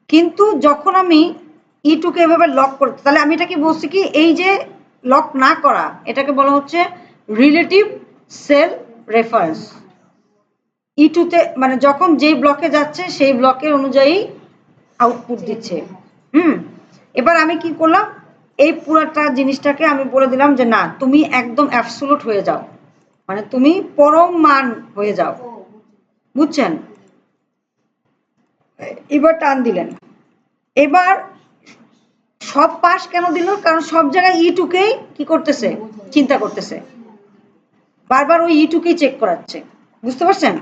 কিন্তু যখন আমি ইটুকে এভাবে লক করতে, তাহলে আমি এটাকে বলছি কি, এই যে লক না করা, এটাকে বলা হচ্ছে রিলেটিভ সেল রেফারেন্স। ইটুতে মানে যখন যেই ব্লকে যাচ্ছে সেই ব্লকের অনুযায়ী আউটপুট দিচ্ছে। এবার আমি কি করলাম, এই পুরাটা জিনিসটাকে আমি বলে দিলাম যে না, তুমি একদম অ্যাবসোলুট হয়ে যাও, মানে তুমি পরম মান হয়ে যাও, বুঝছেন? এবার টান দিলেন, এবার সব পাস কেন দিল? কারণ সব জায়গায় ইটুকেই কি করতেছে, চিন্তা করতেছে, বারবার ওই ইটুকেই চেক করাচ্ছে, বুঝতে পারছেন?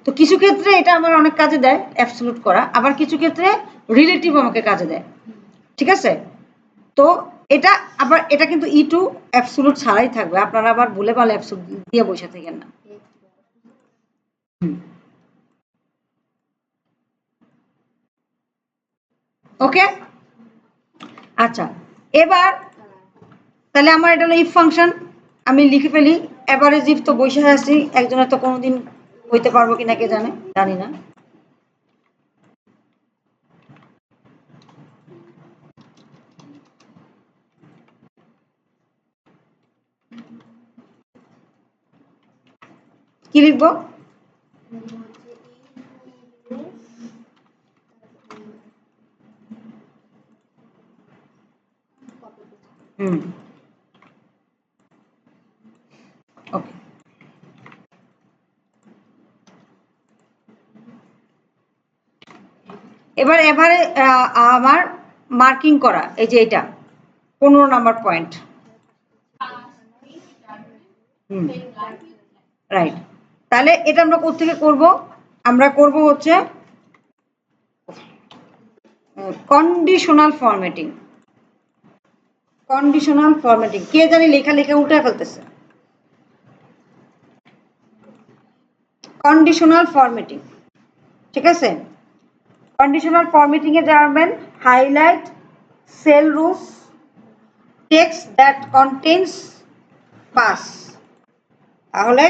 তো কিছু ক্ষেত্রে এটা আমার অনেক কাজে দেয় অ্যাবসোলুট করা, আবার কিছু ক্ষেত্রে রিলেটিভ আমাকে কাজে দেয়, ঠিক আছে? তো এটা আবার, এটা কিন্তু ইটু অ্যাবসোলুট ছাড়াই থাকবে, আপনারা আবার ভুলে ভালো অ্যাবসোলুট দিয়ে বসে থাকেন না। ওকে, আচ্ছা, এবার তাহলে আমার এটা হলো ইফ ফাংশন, আমি লিখে ফেলি। এভারেজ ইফ তো বসে আছি, একজনের তো কোনোদিন হইতে পারবো কিনা কে জানে, জানি না। কি লিখবো? ওকে, এবার এবারে আমার মার্কিং করা, এই যে এটা 15 নাম্বার পয়েন্ট। রাইট, তাহলে এটা আমরা কোত্থেকে করব? আমরা করব হচ্ছে কন্ডিশনাল ফরম্যাটিং। কন্ডিশনাল ফরম্যাটিং, কে জানি লেখা লেখা উল্টে ফেলতেছে। কন্ডিশনাল ফরম্যাটিং, ঠিক আছে? কন্ডিশনাল ফরম্যাটিং এ যাবেন, highlight cell rules text that contains pass, তাহলে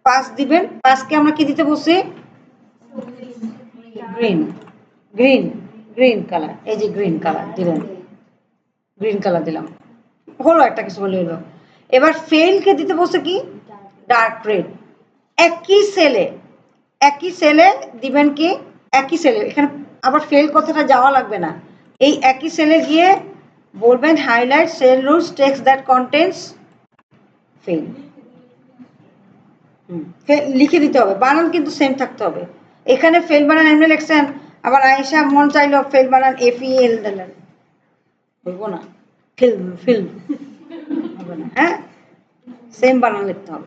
পাস দিবেন। পাসকে আমরা কি দিতে বলছি? গ্রিন, গ্রিন, গ্রিন কালার, এই যে গ্রিন কালার দিলেন, গ্রিন কালার দিলাম, হলো একটা কিছু হলে হলো। এবার ফেলকে দিতে বলছে কি? Dark red. একই সেলে, একই সেলে দিবেন কি, একই সেলে, এখানে আবার ফেল কথাটা যাওয়া লাগবে না, এই একই সেলে গিয়ে বলবেন highlight cell rules text that contains fail. লিখে দিতে হবে, বানান কিন্তু সেম থাকতে হবে। এখানে ফেল বানান এমনি লিখছেন, আবার আয়েশা মন চাইলো ফেল বানান এফ ই এল দিলেন, বলবো না, ফিল ফিল হবে না, হ্যাঁ, সেম বানান লিখতে হবে।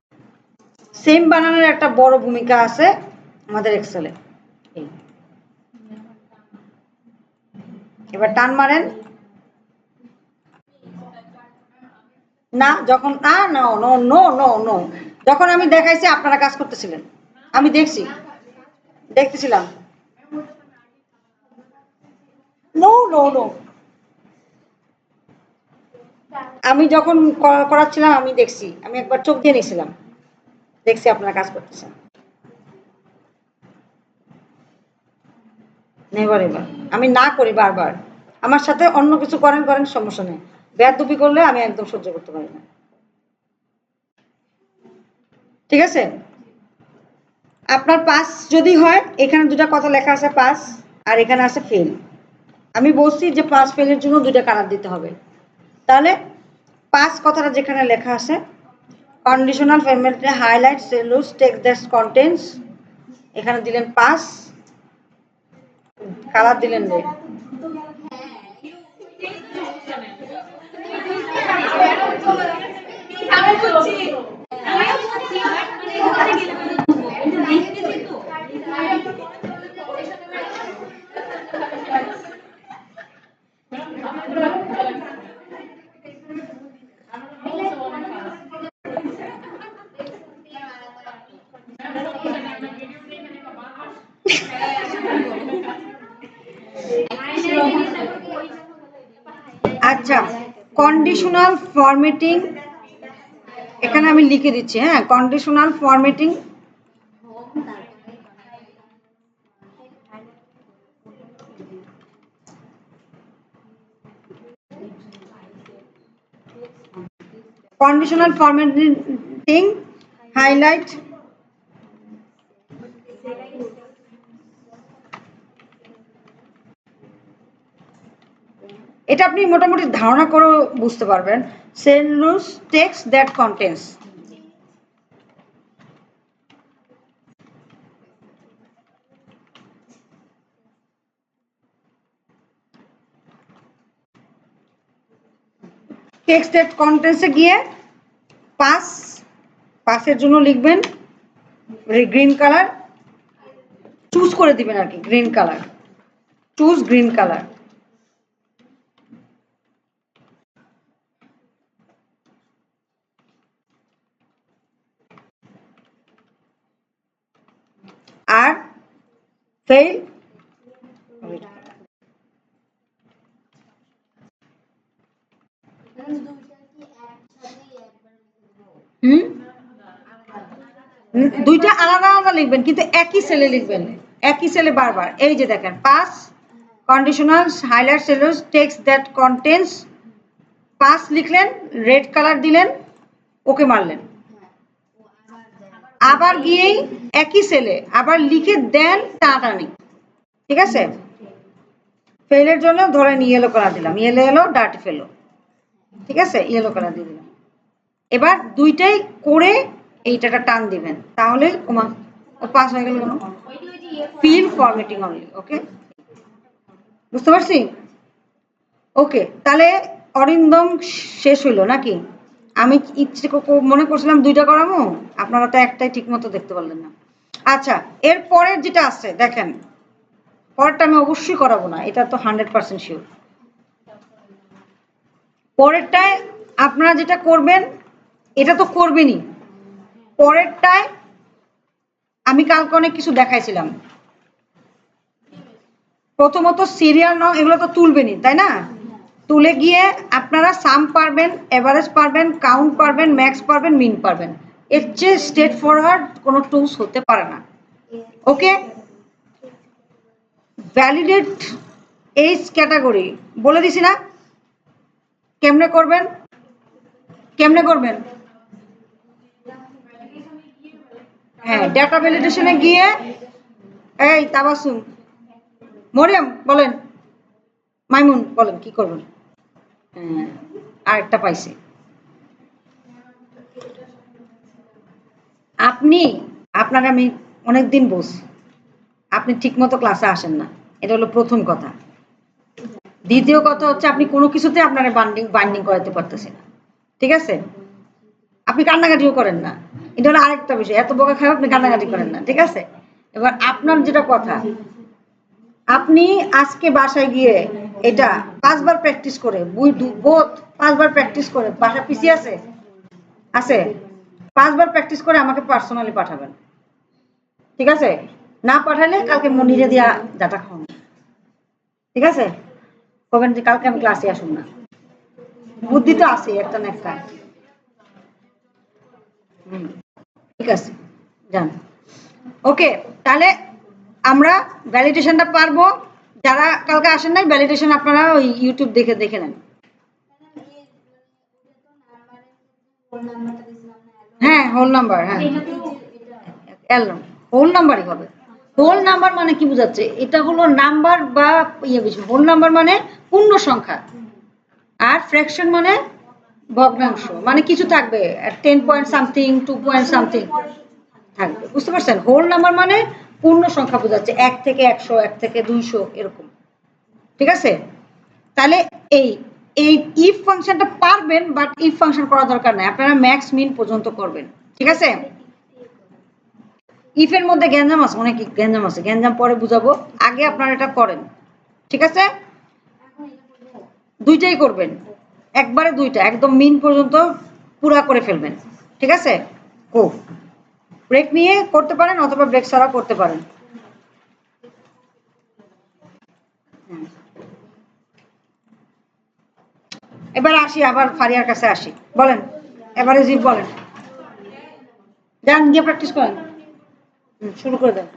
সেম বানানের একটা বড় ভূমিকা আছে আমাদের এক্সেলে। এবার টান মারেন, না যখন no no no no no, যখন আমি দেখাইছি আপনারা কাজ করতেছিলেন, আমি দেখছি, দেখতেছিলাম। নো নো নো, আমি যখন করাচ্ছিলাম আমি দেখছি, আমি একবার চোখ দিয়ে নিয়েছিলাম, দেখছি আপনারা কাজ করতেছেন। নেবার, এবার আমি না করি বারবার, আমার সাথে অন্য কিছু করেন করেন, সমস্যা নেই, বেয়াদবি করলে আমি একদম সহ্য করতে পারি না, ঠিক আছে? আপনার পাস যদি হয়, এখানে দুটা কথা লেখা আছে পাস, আর এখানে আছে ফেল। আমি বলছি যে পাস ফেলের জন্য দুইটা কালার দিতে হবে, তাহলে পাস কথাটা যেখানে লেখা আছে, কন্ডিশনাল ফরম্যাটে হাইলাইট সেলুস টেক্সট দ্যাট কন্টেন্টস, এখানে দিলেন পাস, কালার দিলেন রেড। কন্ডিশনাল ফরম্যাটিং এখানে আমি লিখে দিচ্ছি, হ্যাঁ, কন্ডিশনাল ফরম্যাটিং হাইলাইট এটা আপনি মোটামুটি ধারণা করে বুঝতে পারবেন। সেলুলোজ text that contents, text that কন্টেন্টসে গিয়ে পাসের জন্য লিখবেন গ্রিন কালার, চুজ করে দিবেন আর কি, green colour, choose green colour. আর ফেল দুইটা আলাদা আলাদা লিখবেন, কিন্তু একই সেলে লিখবেন, একই সেলে বারবার। এই যে দেখেন, pass conditional highlight cellulose text that contents, pass লিখলেন, রেড কালার দিলেন, ওকে মারলেন, আবার গিয়েই একই সেলে আবার লিখে দেন টানাটানি, ঠিক আছে। ফেলের জন্য ধরেন ইয়েলো কালার দিলাম, ইয়েলো এলো, ডার্টি ফেলো, ঠিক আছে, ইয়েলো কালার দিয়ে দিলাম। এবার দুইটাই করে এইটাটা টান দিবেন, তাহলে পাস হয়ে গেল। ফিল ফরম্যাটিং অনলি, ওকে, বুঝতে পারছি। ওকে, তাহলে অরিন্দম শেষ হইলো নাকি? আমি ইচ্ছে মনে করছিলাম দুইটা করাবো, আপনারা তো একটাই ঠিক মতো দেখতে পারলেন না। আচ্ছা, এর পরের যেটা আছে দেখেন, পরেরটা আমি অবশ্যই করাবো না, এটা তো 100% শিওর। পরেরটায় আপনারা যেটা করবেন, এটা তো করবেনই, পরেরটায় আমি কালকে অনেক কিছু দেখাইছিলাম। প্রথমত সিরিয়াল নং এগুলো তো তুলবেনই, তাই না? তুলে গিয়ে আপনারা সাম পারবেন, এভারেজ পারবেন, কাউন্ট পারবেন, ম্যাক্স পারবেন, মিন পারবেন। এর চেয়ে স্ট্রেট ফরওয়ার্ড কোনো টুলস হতে পারে না। ওকে, ভ্যালিডেট এইজ ক্যাটাগরি বলে দিছি না কেমনে করবেন, কেমনে করবেন? হ্যাঁ, ডাটা ভ্যালিডেশনে গিয়ে, এই তাবাসুম, মরিয়ম বলেন, মাইমুন বলেন কি করবেন? হ্যাঁ, আরেকটা পাইছি। আপনি, আপনার আমি অনেকদিন বলছি, আপনি ঠিকমতো ক্লাসে আসেন না, এটা হলো প্রথম কথা। দ্বিতীয় কথা হচ্ছে আপনি কোনো কিছুতে আপনারা বাইন্ডিং করাতে পারতেছেন না, ঠিক আছে। আপনি কান্নাকাটিও করেন না, এটা হলো আরেকটা বিষয়, এত বোকা খারাপ আপনি কান্নাকাটি করেন না, ঠিক আছে। এবার আপনার যেটা কথা, আপনি আজকে বাসায় গিয়ে এটা 5বার প্র্যাকটিস করে, বোধ 5বার প্র্যাকটিস করে, বাসা পিসি আছে আছে 5বার প্র্যাকটিস করে আমাকে পার্সোনালি পাঠাবেন, ঠিক আছে। না পাঠালে কালকে মনিরে দিয়া ডাটা খাওয়ান, ঠিক আছে। কবেন যে কালকে আমি ক্লাসে আসুন না, বুদ্ধি তো আছে একটা না একটা। ঠিক আছে, যান। ওকে, তাহলে আমরা ভ্যালিডেশনটা পারবো। যারা কালকে আসেন নাই, ভ্যালিডেশন আপনারা ওই ইউটিউব দেখে দেখে নেন। হ্যাঁ, হোল নাম্বার, হ্যাঁ, হোল নাম্বারই হবে। হোল নাম্বার মানে কি বোঝাচ্ছে? এটা হলো নাম্বার বা ইয়ে বিষয়। হোল নাম্বার মানে পূর্ণ সংখ্যা, আর ফ্র্যাকশন মানে ভগ্নাংশ, মানে কিছু থাকবে 10 পয়েন্ট সামথিং, 2 পয়েন্ট সামথিং থাকবে, বুঝতে পারছেন। হোল নাম্বার মানে পূর্ণ সংখ্যা বোঝাচ্ছে, 1 থেকে 100, 1 থেকে 200 এরকম, ঠিক আছে। তাহলে এই এই ইফ ফাংশনটা পারবেন, বাট ইফ ফাংশন করা দরকার নাই, আপনারা ম্যাক্স মিন পর্যন্ত করবেন, ঠিক আছে। ইফের মধ্যে গ্যাঞ্জাম আছে, অনেক গ্যাঞ্জাম আছে, গ্যাঞ্জাম পরে বুঝাবো, আগে আপনারা এটা করেন, ঠিক আছে। দুইটাই করবেন, একবারে দুইটা একদম মিন পর্যন্ত পুরা করে ফেলবেন, ঠিক আছে। ও ব্রেক নিয়ে করতে পারেন অথবা ব্রেক ছাড়াও করতে পারেন। এবার আসি আবার ফারিয়ার কাছে আসি, বলেন এবারে জি বলেন, যান গিয়ে প্র্যাকটিস করেন, শুরু করে দেন।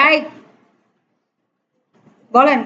এই বলেন।